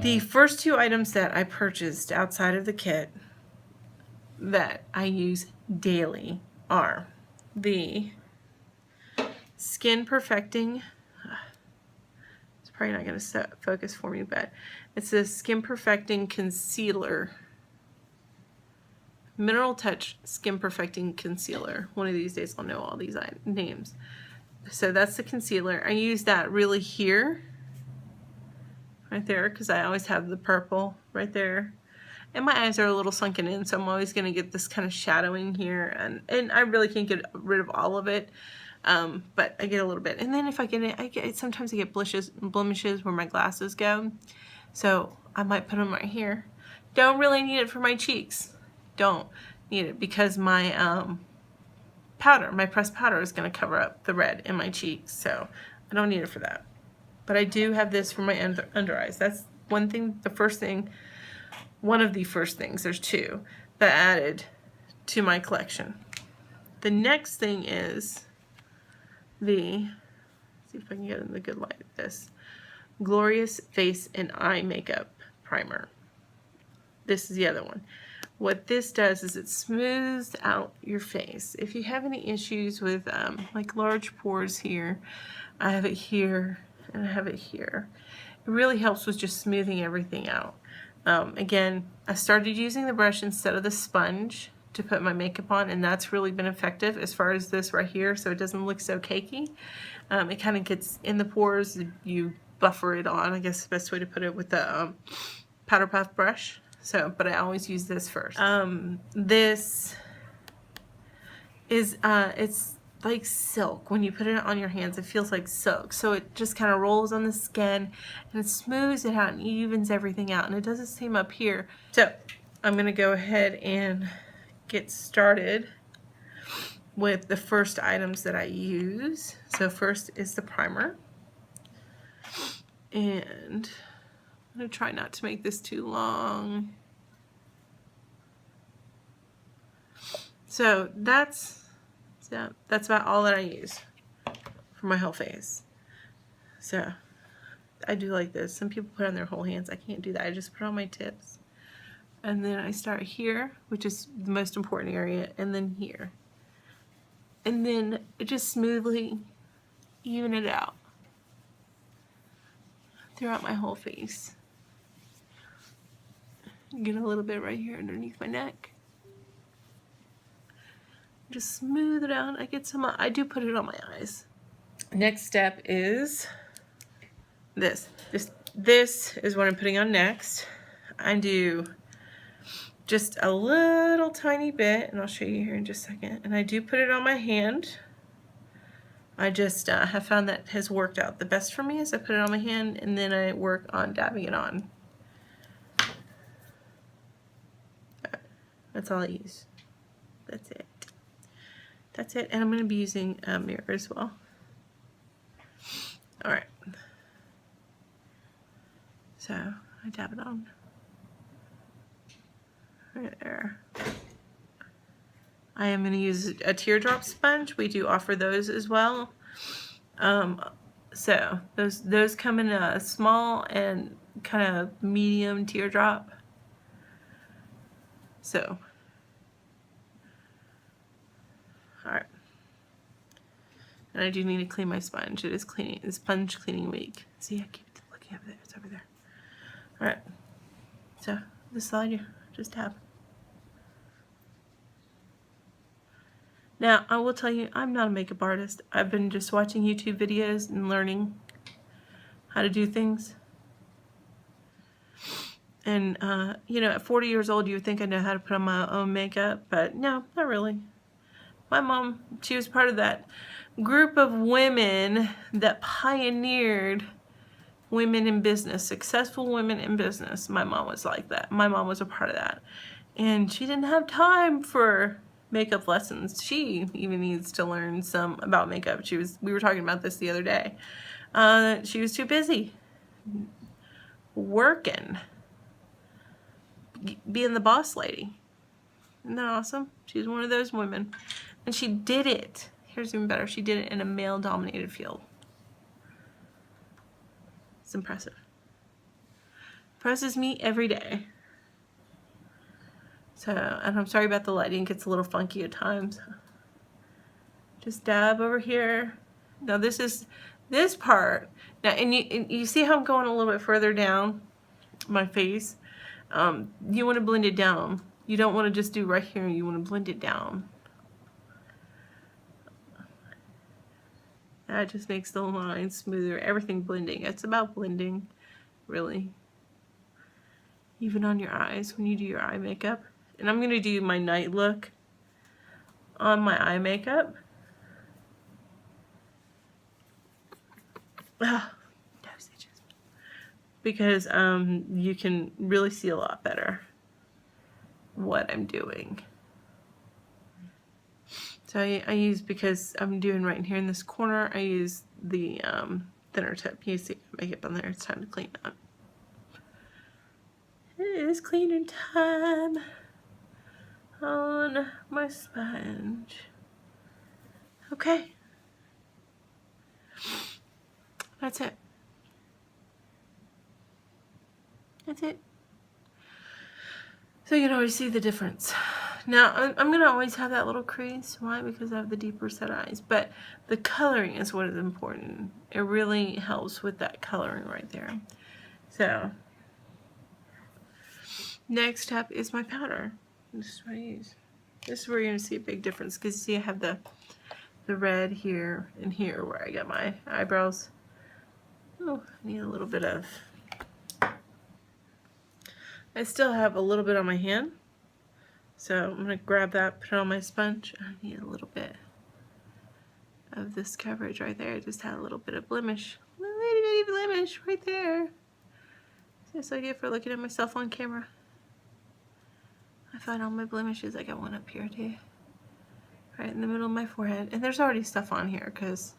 The first two items that I purchased outside of the kit that I use daily are the Skin Perfecting, it's probably not going to focus for me, but it's a Skin Perfecting Concealer, Mineral Touch Skin Perfecting Concealer. One of these days I'll know all these names. So that's the concealer. I use that really here, right there, because I always have the purple right there. And my eyes are a little sunken in, so I'm always going to get this kind of shadowing here. And I really can't get rid of all of it, but I get a little bit. And then if I get it, sometimes I get blemishes where my glasses go. So I might put them right here. Don't really need it for my cheeks. Don't need it because my powder, my pressed powder is going to cover up the red in my cheeks. So I don't need it for that. But I do have this for my under eyes. That's one thing, one of the first things, there's two, that I added to my collection. The next thing is let's see if I can get in the good light of this, Glorious Face and Eye Makeup Primer. This is the other one. What this does is it smooths out your face. If you have any issues with like large pores here, I have it here and I have it here. It really helps with just smoothing everything out. Again, I started using the brush instead of the sponge to put my makeup on, and that's really been effective as far as this right here, so it doesn't look so cakey. It kind of gets in the pores. You buffer it on, I guess the best way to put it, with the powder puff brush. So, but I always use this first. This is, it's like silk. When you put it on your hands, it feels like silk. So it just kind of rolls on the skin and it smooths it out and evens everything out. And it does the same up here. So I'm going to go ahead and get started with the first items that I use. So first is the primer. And I'm going to try not to make this too long. So that's about all that I use for my whole face. So I do like this. Some people put it on their whole hands. I can't do that. I just put it on my tips. And then I start here, which is the most important area, and then here. And then it just smoothly even it out throughout my whole face. Get a little bit right here underneath my neck. Just smooth it out. I do put it on my eyes. Next step is this. This is what I'm putting on next. I do just a little tiny bit, and I'll show you here in just a second. And I do put it on my hand. I just have found that has worked out the best for me, is I put it on my hand and then I work on dabbing it on. That's all I use. That's it. That's it. And I'm going to be using a mirror as well. Alright. So I dab it on. Right there. I am going to use a teardrop sponge. We do offer those as well. So those come in a small and kind of medium teardrop. So, alright. And I do need to clean my sponge. It is sponge cleaning week. See, I keep looking over there. It's over there. Alright. So this is all I do. Just dab. Now, I will tell you, I'm not a makeup artist. I've been just watching YouTube videos and learning how to do things. And, you know, at 40 years old, you would think I know how to put on my own makeup, but no, not really. My mom, she was part of that group of women that pioneered women in business, successful women in business. My mom was like that. My mom was a part of that. And she didn't have time for makeup lessons. She even needs to learn some about makeup. We were talking about this the other day. She was too busy working, being the boss lady. Isn't that awesome? She's one of those women. And she did it. Here's even better. She did it in a male-dominated field. It's impressive. Impresses me every day. So, and I'm sorry about the lighting, it gets a little funky at times. Just dab over here. Now this is this part. Now, and you see how I'm going a little bit further down my face? You want to blend it down. You don't want to just do right here, you want to blend it down. That just makes the line smoother, everything blending. It's about blending, really. Even on your eyes when you do your eye makeup. And I'm going to do my night look on my eye makeup. Dosages. Because you can really see a lot better what I'm doing. So I use, because I'm doing right in here in this corner, I use the thinner tip. You see makeup on there. It's time to clean up. It is cleaning time on my sponge. Okay. That's it. That's it. So you can always see the difference. Now, I'm going to always have that little crease. Why? Because I have the deeper set eyes. But the coloring is what is important. It really helps with that coloring right there. So, next up is my powder. This is what I use. This is where you're going to see a big difference. Because you see I have the red here and here where I got my eyebrows. Oh, I need a little bit of... I still have a little bit on my hand, so I'm going to grab that, put it on my sponge. I need a little bit of this coverage right there. I just had a little bit of blemish. A little bitty blemish right there. That's what I get for looking at myself on camera. I find all my blemishes. I got one up here too. Right in the middle of my forehead. And there's already stuff on here because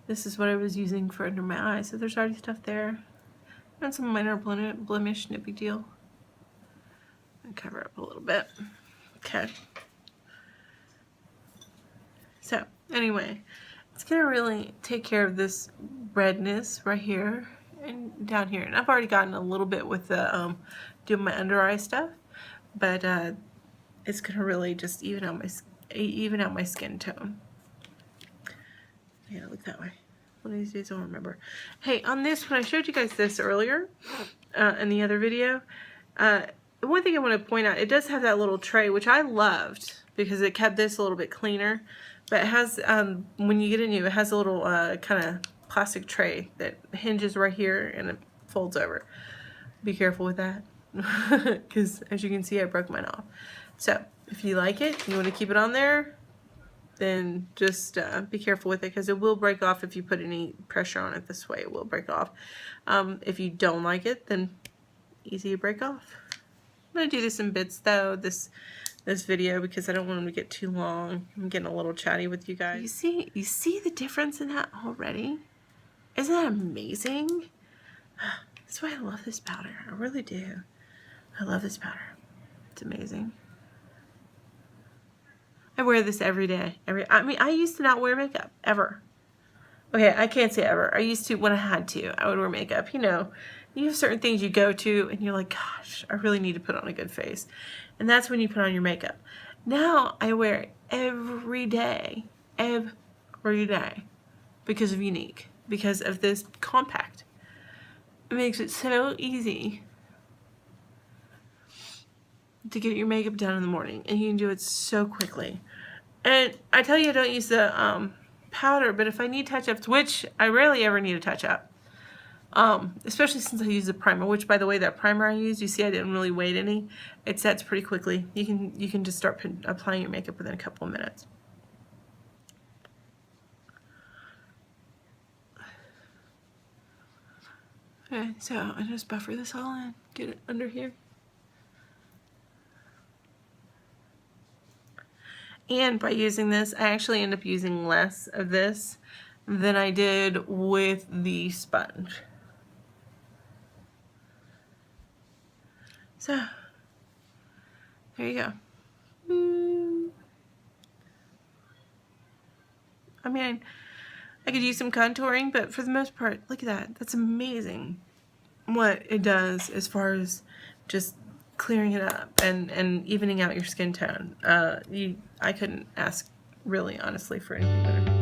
this is what I was using for under my eyes. So there's already stuff there. And some minor blemish, no big deal. And cover up a little bit. Okay. So, anyway, it's going to really take care of this redness right here and down here. And I've already gotten a little bit with the doing my under eye stuff, but it's going to really just even out my skin tone. Yeah, look that way. One of these days I'll remember. Hey, on this, when I showed you guys this earlier in the other video, one thing I want to point out, it does have that little tray, which I loved because it kept this a little bit cleaner. But it has, when you get into it, has a little kind of plastic tray that hinges right here and it folds over. Be careful with that because as you can see, I broke mine off. So if you like it, you want to keep it on there, then just be careful with it because it will break off if you put any pressure on it this way. It will break off. If you don't like it, then easy to break off. I'm going to do this in bits though, this video, because I don't want them to get too long. I'm getting a little chatty with you guys. You see the difference in that already? Isn't that amazing? That's why I love this powder. I really do. I love this powder. It's amazing. I wear this every day. I mean, I used to not wear makeup, ever. Okay, I can't say ever. I used to, when I had to, I would wear makeup. You know, you have certain things you go to and you're like, gosh, I really need to put on a good face. And that's when you put on your makeup. Now, I wear it every day. Every day. Because of Younique. Because of this compact. It makes it so easy to get your makeup done in the morning, and you can do it so quickly. And I tell you I don't use the powder, but if I need touch-ups, which I rarely ever need a touch-up, especially since I use the primer, which by the way, that primer I used, you see I didn't really wait any. It sets pretty quickly. You can just start applying your makeup within a couple of minutes. Okay, so I just buffer this all in, get it under here. And by using this, I actually end up using less of this than I did with the sponge. So, there you go. I mean, I could use some contouring, but for the most part, look at that. That's amazing. what it does as far as just clearing it up and evening out your skin tone. I couldn't ask really honestly for anything better.